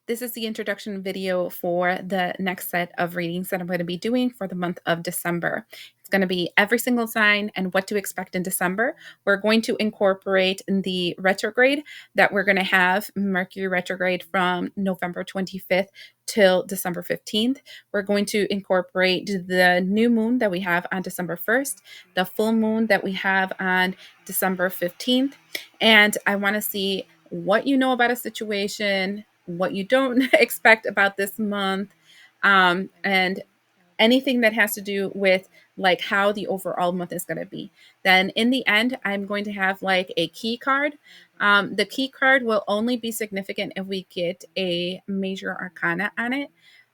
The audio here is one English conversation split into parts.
this is the introduction video for the next set of readings that I'm going to be doing for the month of December. It's going to be every single sign and what to expect in December. We're going to incorporate the retrograde that we're going to have, Mercury retrograde, from November 25th till December 15th. We're going to incorporate the new moon that we have on December 1st, the full moon that we have on December 15th. And I want to see what you know about a situation, what you don't expect about this month, and anything that has to do with like how the overall month is going to be. Then in the end, I'm going to have like a key card. The key card will only be significant if we get a major arcana on it,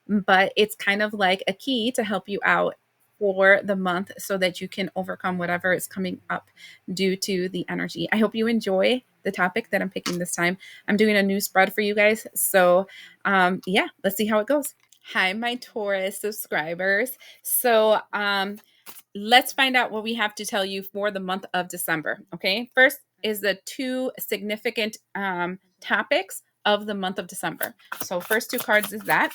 but it's kind of like a key to help you out for the month so that you can overcome whatever is coming up due to the energy. I hope you enjoy the topic that I'm picking this time. I'm doing a new spread for you guys. So yeah, let's see how it goes. Hi, my Taurus subscribers. So let's find out what we have to tell you for the month of December. Okay, first is the two significant topics of the month of December. So first two cards is that.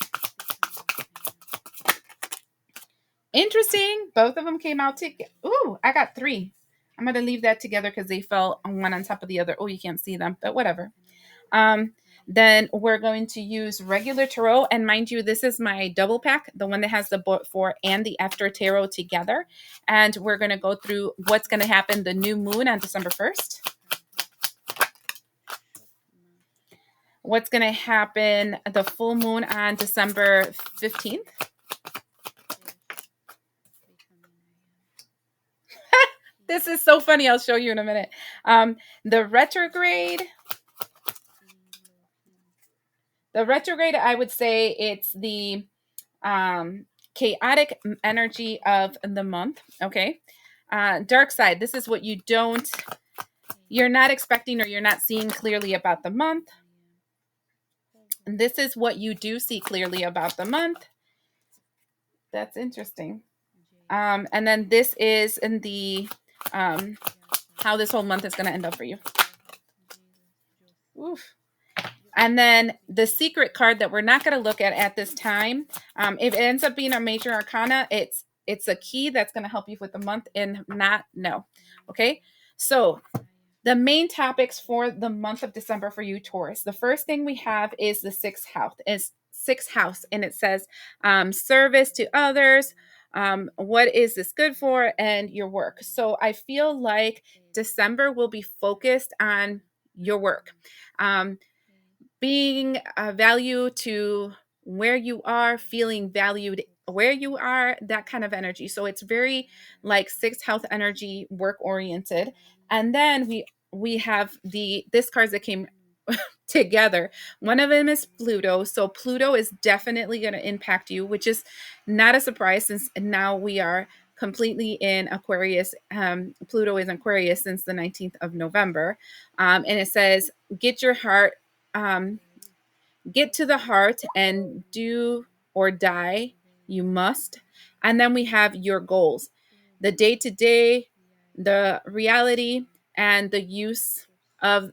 Interesting. Both of them came out together. Ooh, I got three. I'm going to leave that together because they fell one on top of the other. Oh, you can't see them, but whatever. Then we're going to use regular tarot. And mind you, this is my double pack, the one that has the before and the after tarot together. And we're going to go through what's going to happen the new moon on December 1st. What's going to happen the full moon on December 15th. This is so funny. I'll show you in a minute. The retrograde. The retrograde, I would say it's the chaotic energy of the month. Okay. Dark side. This is what you're not expecting or you're not seeing clearly about the month. And this is what you do see clearly about the month. That's interesting. And then this is in the how this whole month is going to end up for you. Oof. And then the secret card that we're not going to look at this time, if it ends up being a major arcana, it's a key that's going to help you with the month and not no. Okay, so the main topics for the month of December for you, Taurus. The first thing we have is the sixth house, and it says service to others. What is this good for, and your work. So I feel like December will be focused on your work. Being a value to where you are, feeling valued where you are, that kind of energy. So it's very like sixth house energy, work oriented. And then we have this cards that came together. One of them is Pluto. So Pluto is definitely going to impact you, which is not a surprise since now we are completely in Aquarius. Pluto is in Aquarius since the 19th of November. And it says, get your heart, get to the heart and do or die. You must. And then we have your goals, the day-to-day, the reality, and the use of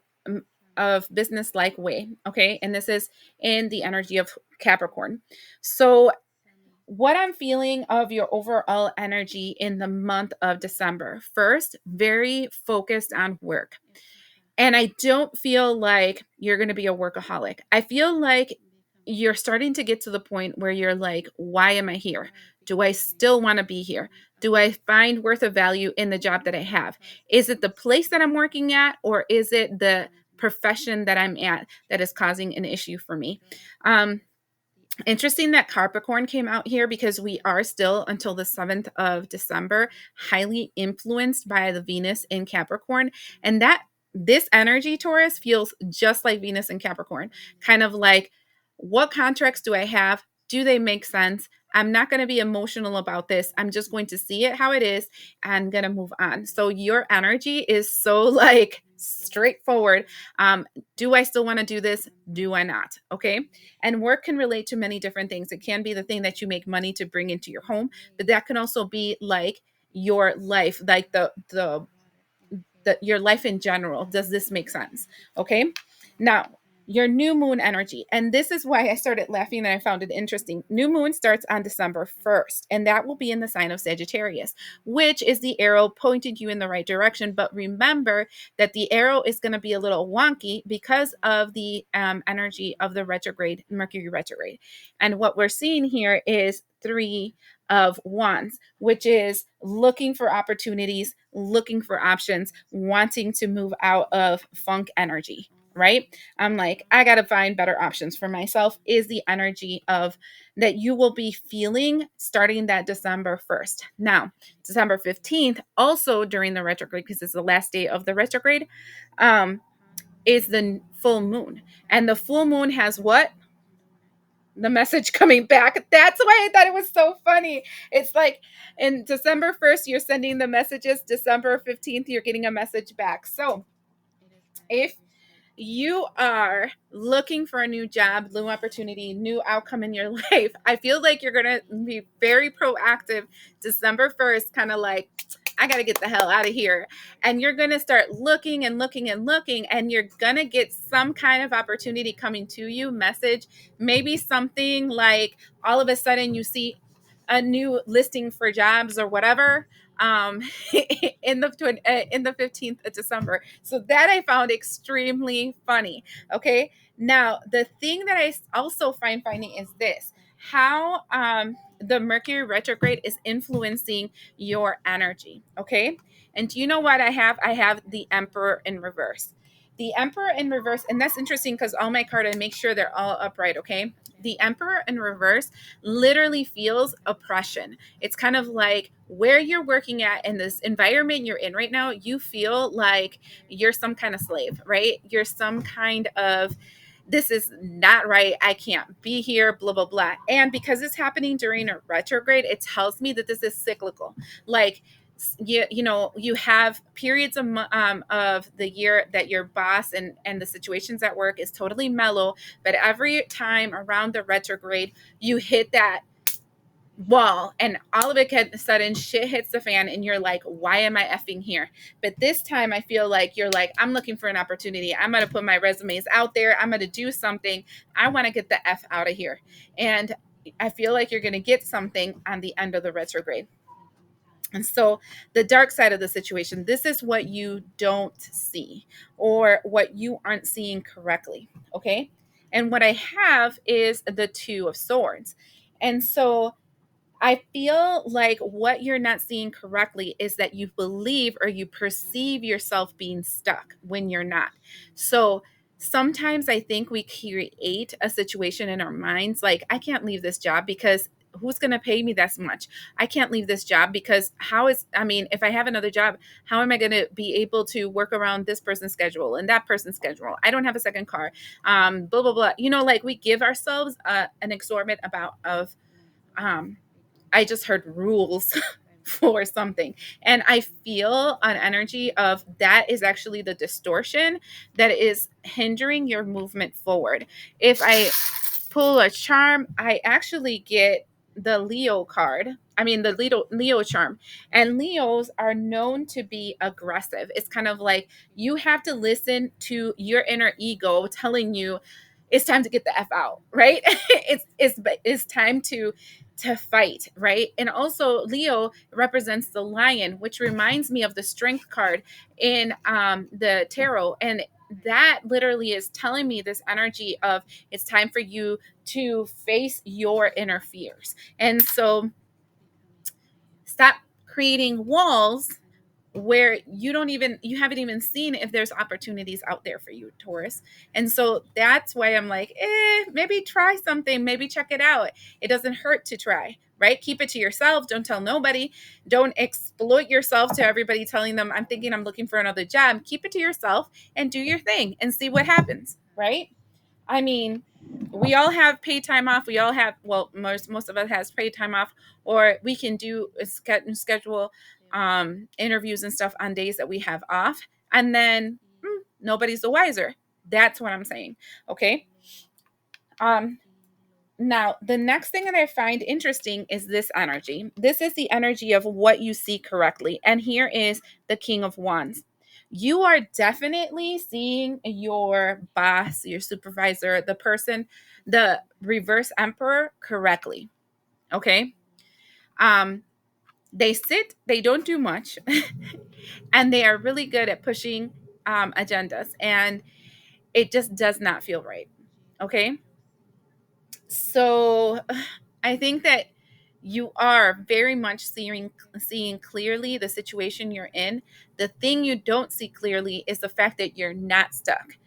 business-like way. Okay. And this is in the energy of Capricorn. So what I'm feeling of your overall energy in the month of December, first, very focused on work. And I don't feel like you're going to be a workaholic. I feel like you're starting to get to the point where you're like, why am I here? Do I still want to be here? Do I find worth of value in the job that I have? Is it the place that I'm working at, or is it the profession that I'm at that is causing an issue for me? Interesting that Capricorn came out here because we are still until the 7th of December highly influenced by the Venus in Capricorn. And that this energy, Taurus, feels just like Venus in Capricorn. Kind of like, what contracts do I have? Do they make sense? I'm not going to be emotional about this. I'm just going to see it how it is and going to move on. So your energy is so like straightforward. Do I still want to do this? Do I not? Okay. And work can relate to many different things. It can be the thing that you make money to bring into your home, but that can also be like your life, like your life in general. Does this make sense? Okay. Now, your new moon energy. And this is why I started laughing and I found it interesting. New moon starts on December 1st, and that will be in the sign of Sagittarius, which is the arrow pointing you in the right direction. But remember that the arrow is going to be a little wonky because of the energy of the retrograde, Mercury retrograde. And what we're seeing here is three of wands, which is looking for opportunities, looking for options, wanting to move out of funk energy, right? I'm like, I got to find better options for myself, is the energy of that you will be feeling starting that December 1st. Now, December 15th, also during the retrograde, because it's the last day of the retrograde, is the full moon. And the full moon has what? The message coming back. That's why I thought it was so funny. It's like in December 1st, you're sending the messages. December 15th, you're getting a message back. So if you are looking for a new job, new opportunity, new outcome in your life, I feel like you're going to be very proactive December 1st, kind of like, I got to get the hell out of here. And you're going to start looking and looking and looking, and you're going to get some kind of opportunity coming to you, message, maybe something like all of a sudden you see a new listing for jobs or whatever, um, in the 15th of December. So that I found extremely funny. Okay. Now, the thing that I also find funny is this, how the Mercury retrograde is influencing your energy. Okay. And do you know what I have? I have the Emperor in reverse. The Emperor in reverse, and that's interesting because all my cards, I make sure they're all upright. Okay. The Emperor in reverse literally feels oppression. It's kind of like where you're working at in this environment you're in right now, you feel like you're some kind of slave, right? You're some kind of, this is not right. I can't be here, blah, blah, blah. And because it's happening during a retrograde, it tells me that this is cyclical. Like, you know, you have periods of the year that your boss and the situations at work is totally mellow, but every time around the retrograde, you hit that wall and all of a sudden shit hits the fan and you're like, why am I effing here? But this time I feel like you're like, I'm looking for an opportunity. I'm going to put my resumes out there. I'm going to do something. I want to get the F out of here. And I feel like you're going to get something on the end of the retrograde. And so the dark side of the situation, this is what you don't see or what you aren't seeing correctly. Okay. And what I have is the Two of Swords. And so I feel like what you're not seeing correctly is that you believe or you perceive yourself being stuck when you're not. So sometimes I think we create a situation in our minds like, I can't leave this job because who's going to pay me this much? I can't leave this job because I mean, if I have another job, how am I going to be able to work around this person's schedule and that person's schedule? I don't have a second car. Blah, blah, blah. You know, like we give ourselves an exorbitant amount of, I just heard rules for something. And I feel an energy of that is actually the distortion that is hindering your movement forward. If I pull a charm, I actually get the Leo card. I mean, the Leo charm. And Leos are known to be aggressive. It's kind of like you have to listen to your inner ego telling you it's time to get the F out, right? It's time to fight, right? And also Leo represents the lion, which reminds me of the strength card in the tarot. And that literally is telling me this energy of it's time for you to face your inner fears. And so stop creating walls where you haven't even seen if there's opportunities out there for you, Taurus. And so that's why I'm like, maybe try something, maybe check it out. It doesn't hurt to try, right? Keep it to yourself. Don't tell nobody. Don't exploit yourself to everybody telling them I'm looking for another job. Keep it to yourself and do your thing and see what happens, right? I mean, we all have paid time off. We all have, well, most of us has paid time off, or we can do schedule interviews and stuff on days that we have off, and then nobody's the wiser. That's what I'm saying. Okay. Um, Now, the next thing that I find interesting is this energy. This is the energy of what you see correctly, and here is the King of Wands. You are definitely seeing your boss, your supervisor, the person, the reverse emperor correctly. Okay. Um, they sit, they don't do much, and they are really good at pushing agendas, and it just does not feel right. Okay. So I think that you are very much seeing clearly the situation you're in. The thing you don't see clearly is the fact that you're not stuck,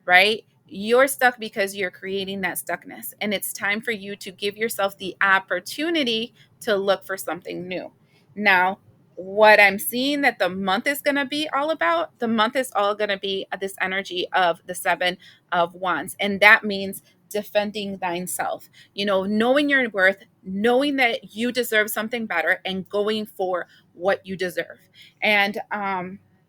right? You're stuck because you're creating that stuckness. And it's time for you to give yourself the opportunity to look for something new. Now, what I'm seeing that the month is going to be all about, the month is all going to be this energy of the 7 of Wands. And that means defending thyself, knowing your worth, knowing that you deserve something better, and going for what you deserve. And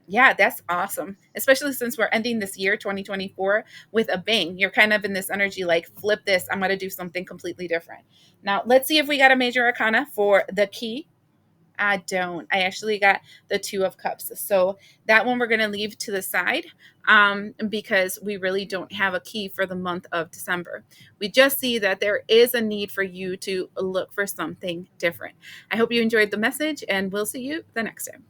yeah, that's awesome, especially since we're ending this year 2024 with a bang. You're kind of in this energy like, flip this, I'm going to do something completely different. Now let's see if we got a major arcana for the key. I don't. I actually got the 2 of Cups. So that one we're going to leave to the side, because we really don't have a key for the month of December. We just see that there is a need for you to look for something different. I hope you enjoyed the message, and we'll see you the next time.